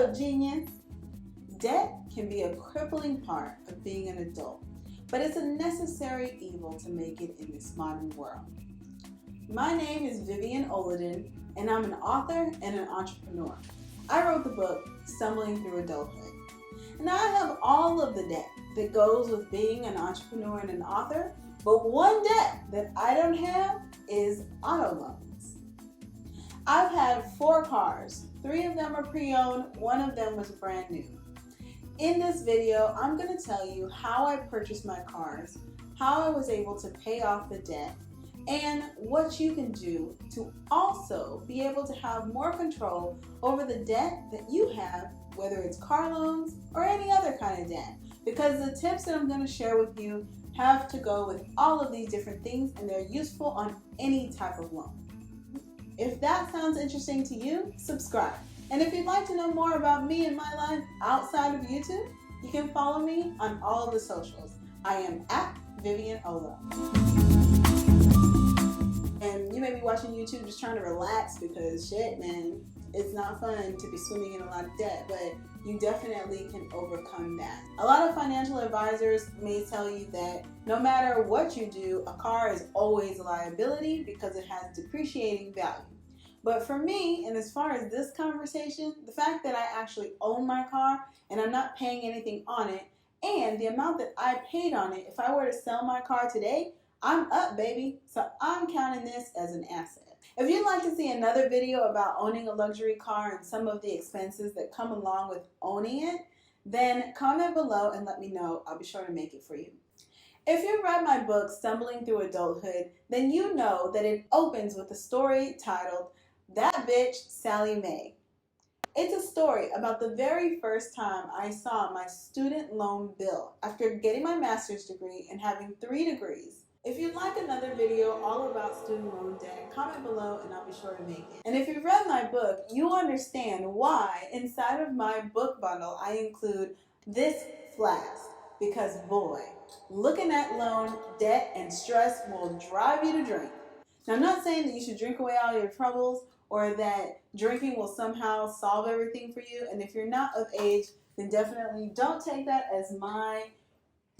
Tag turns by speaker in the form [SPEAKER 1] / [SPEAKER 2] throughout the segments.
[SPEAKER 1] up, genius? Debt can be a crippling part of being an adult, but it's a necessary evil to make it in this modern world. My name is Vivian Olodun, and I'm an author and an entrepreneur. I wrote the book, Stumbling Through Adulthood. And I have all of the debt that goes with being an entrepreneur and an author, but one debt that I don't have is auto loans. I've had 4 cars. 3 of them are pre-owned, 1 of them was brand new. In this video, I'm going to tell you how I purchased my cars, how I was able to pay off the debt, and what you can do to also be able to have more control over the debt that you have, whether it's car loans or any other kind of debt. Because the tips that I'm going to share with you have to go with all of these different things, and they're useful on any type of loan. If that sounds interesting to you, subscribe. And if you'd like to know more about me and my life outside of YouTube, you can follow me on all of the socials. I am at Vivian Olodun. And you may be watching YouTube just trying to relax because shit, man, it's not fun to be swimming in a lot of debt, but you definitely can overcome that. A lot of financial advisors may tell you that no matter what you do, a car is always a liability because it has depreciating value. But for me, and as far as this conversation, the fact that I actually own my car and I'm not paying anything on it, and the amount that I paid on it, if I were to sell my car today, I'm up, baby. So I'm counting this as an asset. If you'd like to see another video about owning a luxury car and some of the expenses that come along with owning it, then comment below and let me know. I'll be sure to make it for you. If you've read my book, Stumbling Through Adulthood, then you know that it opens with a story titled, That Bitch Sally Mae. It's a story about the very first time I saw my student loan bill after getting my master's degree and having 3 degrees. If you'd like another video all about student loan debt, comment below and I'll be sure to make it. And if you've read my book, you understand why inside of my book bundle I include this flask. Because boy, looking at loan, debt, and stress will drive you to drink. Now, I'm not saying that you should drink away all your troubles or that drinking will somehow solve everything for you. And if you're not of age, then definitely don't take that as my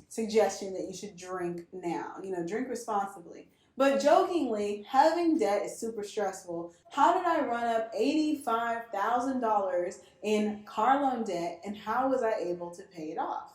[SPEAKER 1] suggestion that you should drink now. Drink responsibly. But jokingly, having debt is super stressful. How did I run up $85,000 in car loan debt, and how was I able to pay it off?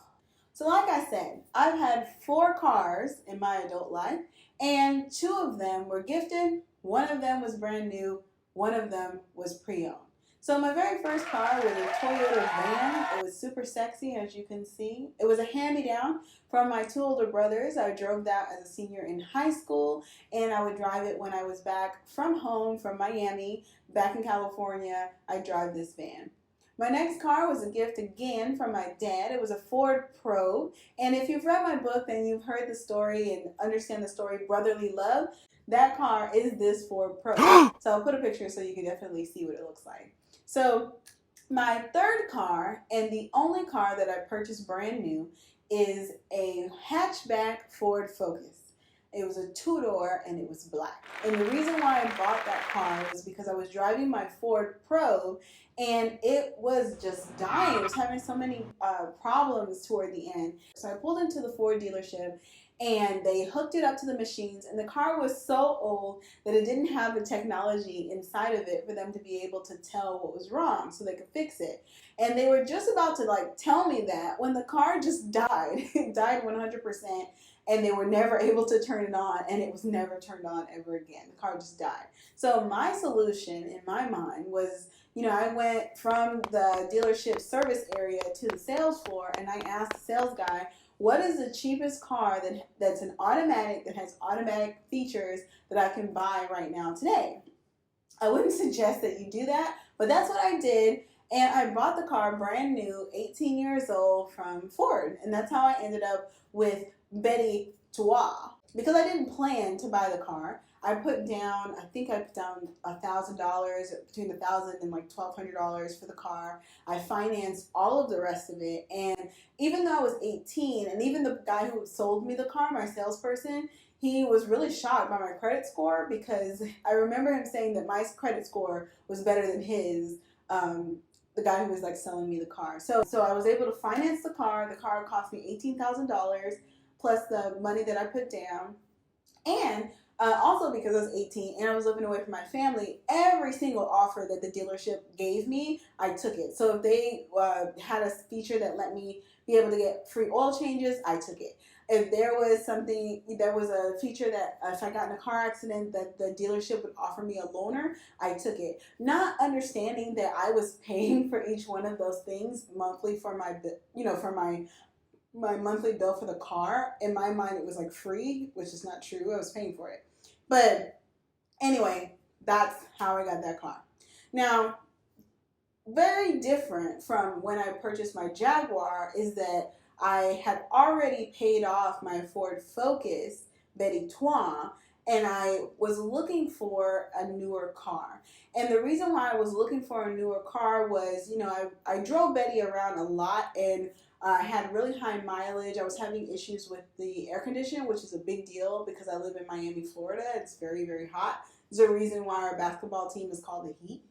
[SPEAKER 1] So like I said, I've had 4 cars in my adult life, and 2 of them were gifted, 1 of them was brand new, 1 of them was pre-owned. So my very first car was a Toyota van. It was super sexy, as you can see. It was a hand-me-down from my 2 older brothers. I drove that as a senior in high school, and I would drive it when I was back from home, from Miami, back in California. I drive this van. My next car was a gift again from my dad. It was a Ford Probe. And if you've read my book, then you've heard the story and understand the story Brotherly Love. That car is this Ford Probe. So I'll put a picture so you can definitely see what it looks like. So my 3rd car, and the only car that I purchased brand new, is a hatchback Ford Focus. It was a 2-door and it was black. And the reason why I bought that car was because I was driving my Ford Probe and it was just dying. It was having so many problems toward the end. So I pulled into the Ford dealership and they hooked it up to the machines, and the car was so old that it didn't have the technology inside of it for them to be able to tell what was wrong so they could fix it. And they were just about to tell me that when the car just died. It died 100%, and they were never able to turn it on, and it was never turned on ever again. The car just died. So my solution in my mind was, I went from the dealership service area to the sales floor, and I asked the sales guy, what is the cheapest car that's an automatic, that has automatic features that I can buy right now today? I wouldn't suggest that you do that, but that's what I did. And I bought the car brand new, 18 years old, from Ford. And that's how I ended up with Betty Trois. Because I didn't plan to buy the car, I put down $1,000, between $1,000 and $1,200 for the car. I financed all of the rest of it, and even though I was 18, and even the guy who sold me the car, my salesperson, he was really shocked by my credit score, because I remember him saying that my credit score was better than his the guy who was like selling me the car. So I was able to finance the car. The car cost me $18,000 plus the money that I put down. And also because I was 18 and I was living away from my family, every single offer that the dealership gave me, I took it. So if they had a feature that let me be able to get free oil changes, I took it. If there was a feature that if I got in a car accident that the dealership would offer me a loaner, I took it. Not understanding that I was paying for each one of those things monthly for my, for my monthly bill for the car. In my mind, it was like free, which is not true. I was paying for it. But anyway, that's how I got that car. Now, very different from when I purchased my Jaguar is that I had already paid off my Ford Focus Betty Trois, and I was looking for a newer car. And the reason why I was looking for a newer car was, I drove Betty around a lot, and I had really high mileage. I was having issues with the air conditioning, which is a big deal because I live in Miami, Florida. It's very, very hot. There's a reason why our basketball team is called the Heat.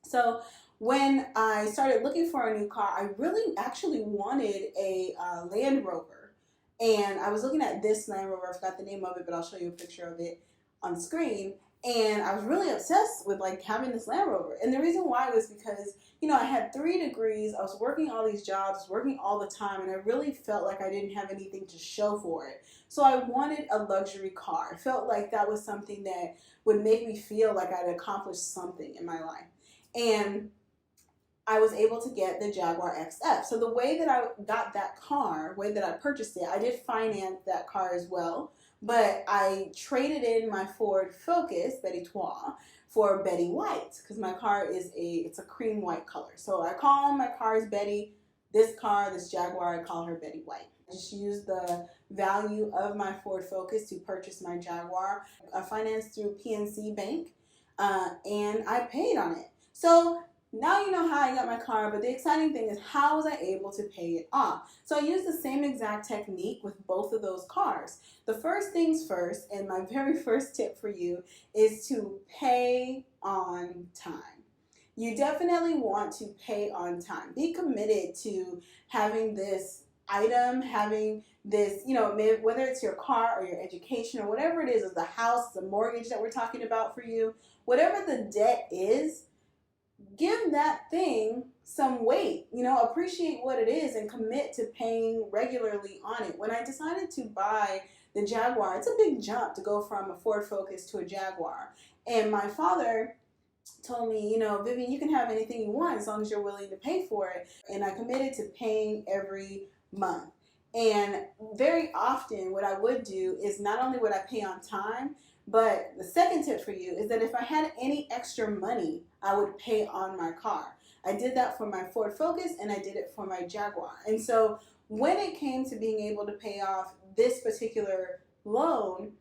[SPEAKER 1] So when I started looking for a new car, I really actually wanted a Land Rover. And I was looking at this Land Rover. I forgot the name of it, but I'll show you a picture of it on screen. And I was really obsessed with like having this Land Rover. And the reason why was because, I had 3 degrees. I was working all these jobs, working all the time, and I really felt like I didn't have anything to show for it. So I wanted a luxury car. I felt like that was something that would make me feel like I'd accomplished something in my life. And I was able to get the Jaguar XF. So the way that I got that car, way that I purchased it, I did finance that car as well, but I traded in my Ford Focus Betty Trois for Betty White because my car it's a cream white color. So I call my cars Betty. This Jaguar, I call her Betty White. I just used the value of my Ford Focus to purchase my Jaguar. I financed through PNC Bank, and I paid on it. So now you know how I got my car, but the exciting thing is how was I able to pay it off? So I used the same exact technique with both of those cars. The first things first, and my very first tip for you is to pay on time. You definitely want to pay on time. Be committed to having this item, having this, whether it's your car or your education or whatever it is the house, the mortgage that we're talking about for you, whatever the debt is, give that thing some weight, appreciate what it is and commit to paying regularly on it. When I decided to buy the Jaguar, it's a big jump to go from a Ford Focus to a Jaguar. And my father told me, Vivian, you can have anything you want as long as you're willing to pay for it. And I committed to paying every month. And very often what I would do is not only would I pay on time, but the second tip for you is that if I had any extra money, I would pay on my car. I did that for my Ford Focus and I did it for my Jaguar. And so when it came to being able to pay off this particular loan,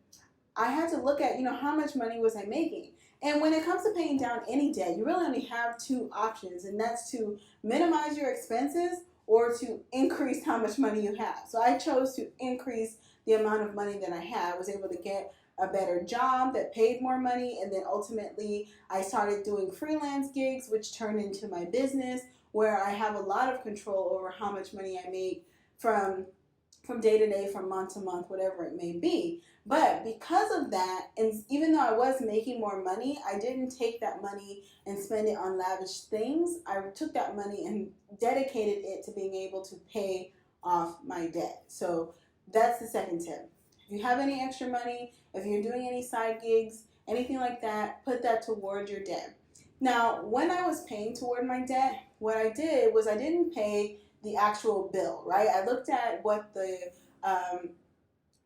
[SPEAKER 1] I had to look at, how much money was I making? And when it comes to paying down any debt, you really only have 2 options, and that's to minimize your expenses or to increase how much money you have. So I chose to increase the amount of money that I had. I was able to get a better job that paid more money, and then ultimately I started doing freelance gigs, which turned into my business, where I have a lot of control over how much money I make from day to day, from month to month, whatever it may be. But because of that, and even though I was making more money, I didn't take that money and spend it on lavish things. I took that money and dedicated it to being able to pay off my debt. So that's the second tip. If you have any extra money, if you're doing any side gigs, anything like that, put that toward your debt. Now, when I was paying toward my debt, what I did was I didn't pay the actual bill, right? I looked at what the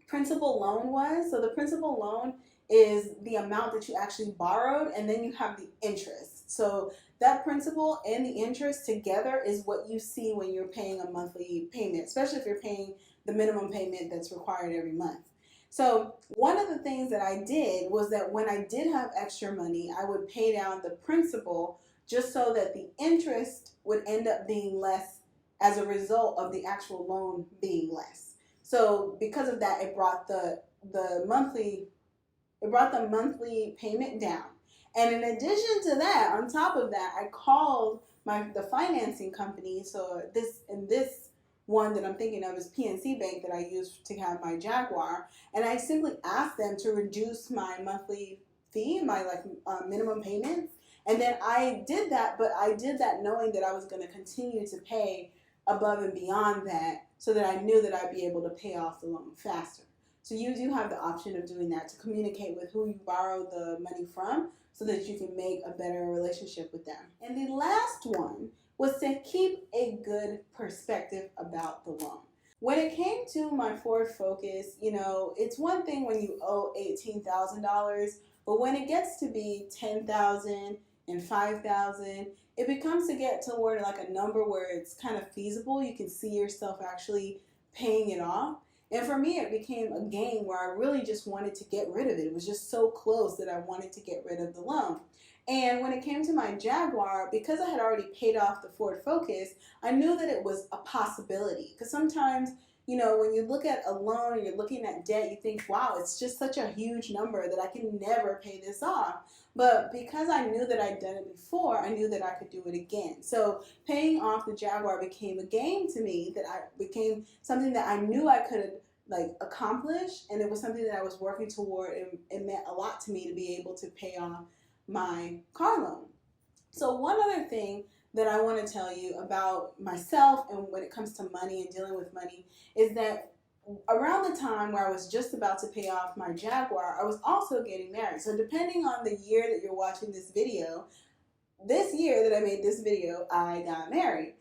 [SPEAKER 1] principal loan was. So the principal loan is the amount that you actually borrowed, and then you have the interest. So that principal and the interest together is what you see when you're paying a monthly payment, especially if you're paying the minimum payment that's required every month. So one of the things that I did was that when I did have extra money, I would pay down the principal just so that the interest would end up being less as a result of the actual loan being less. So because of that, it brought the monthly payment down. And in addition to that, on top of that, I called the financing company, so this one that I'm thinking of is PNC Bank that I use to have my Jaguar, and I simply asked them to reduce my monthly fee, my minimum payments, and then I did that, but I did that knowing that I was going to continue to pay above and beyond that, so that I knew that I'd be able to pay off the loan faster. So you do have the option of doing that, to communicate with who you borrow the money from so that you can make a better relationship with them. And the last one was to keep a good perspective about the loan. When it came to my Ford Focus, you know, it's one thing when you owe $18,000, but when it gets to be $10,000 and $5,000, it becomes to get toward like a number where it's kind of feasible. You can see yourself actually paying it off. And for me, it became a game where I really just wanted to get rid of it. It was just so close that I wanted to get rid of the loan. And when it came to my Jaguar, because I had already paid off the Ford Focus, I knew that it was a possibility. Because sometimes, you know, when you look at a loan and you're looking at debt, you think, wow, it's just such a huge number that I can never pay this off. But because I knew that I'd done it before, I knew that I could do it again. So paying off the Jaguar became a game to me, that I became something that I knew I could accomplish, and it was something that I was working toward, and it meant a lot to me to be able to pay off my car loan. So one other thing that I want to tell you about myself and when it comes to money and dealing with money is that around the time where I was just about to pay off my Jaguar, I was also getting married. So depending on the year that you're watching this video, this year that I made this video, I got married.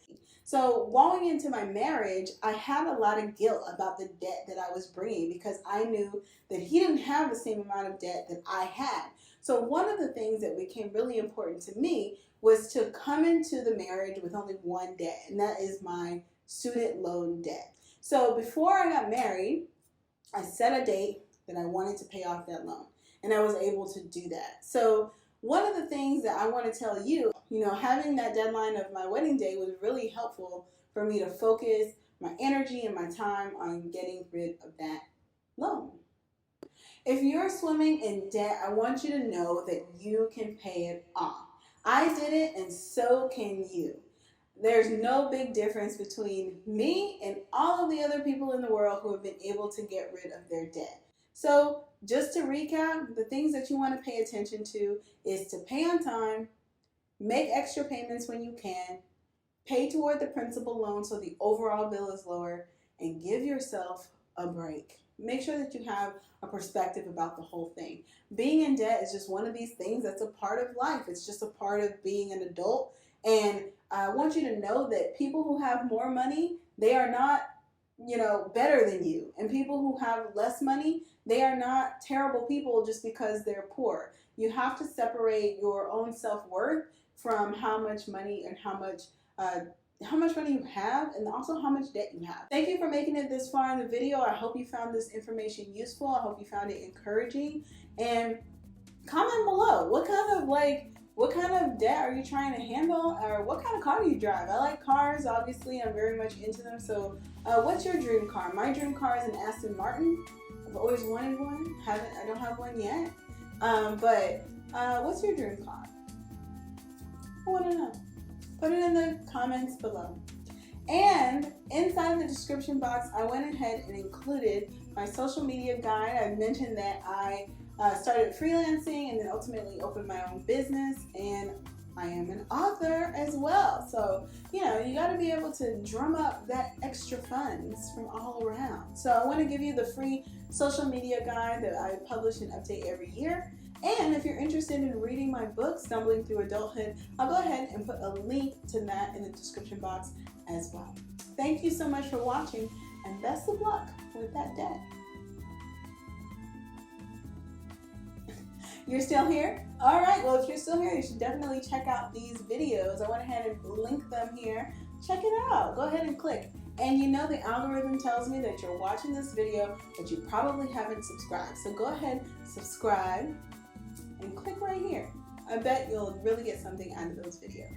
[SPEAKER 1] So going into my marriage, I had a lot of guilt about the debt that I was bringing, because I knew that he didn't have the same amount of debt that I had. So one of the things that became really important to me was to come into the marriage with only one debt, and that is my student loan debt. So before I got married, I set a date that I wanted to pay off that loan, and I was able to do that. So one of the things that I want to tell you, you know, having that deadline of my wedding day was really helpful for me to focus my energy and my time on getting rid of that loan. If you're swimming in debt, I want you to know that you can pay it off. I did it, and so can you. There's no big difference between me and all of the other people in the world who have been able to get rid of their debt. So just to recap, the things that you want to pay attention to is to pay on time, make extra payments when you can, pay toward the principal loan so the overall bill is lower, and give yourself a break. Make sure that you have a perspective about the whole thing. Being in debt is just one of these things that's a part of life. It's just a part of being an adult. And I want you to know that people who have more money, they are not, you know, better than you. And people who have less money, they are not terrible people just because they're poor. You have to separate your own self-worth from how much money and how much money you have, and also how much debt you have. Thank you for making it this far in the video. I hope you found this information useful. I hope you found it encouraging. And comment below, what kind of debt are you trying to handle, or what kind of car do you drive? I like cars, obviously. I'm very much into them. So what's your dream car? My dream car is an Aston Martin. I've always wanted one. I don't have one yet. But what's your dream car? I want to know. Put it in the comments below. And inside the description box, I went ahead and included my social media guide. I mentioned that I started freelancing and then ultimately opened my own business, and I am an author as well. So, you know, you got to be able to drum up that extra funds from all around. So I want to give you the free social media guide that I publish and update every year. And if you're interested in reading my book, Stumbling Through Adulthood, I'll go ahead and put a link to that in the description box as well. Thank you so much for watching, and best of luck with that debt. You're still here? All right, well, if you're still here, you should definitely check out these videos. I went ahead and link them here. Check it out. Go ahead and click. And you know, the algorithm tells me that you're watching this video, but you probably haven't subscribed. So go ahead, subscribe, and click right here. I bet you'll really get something out of those videos.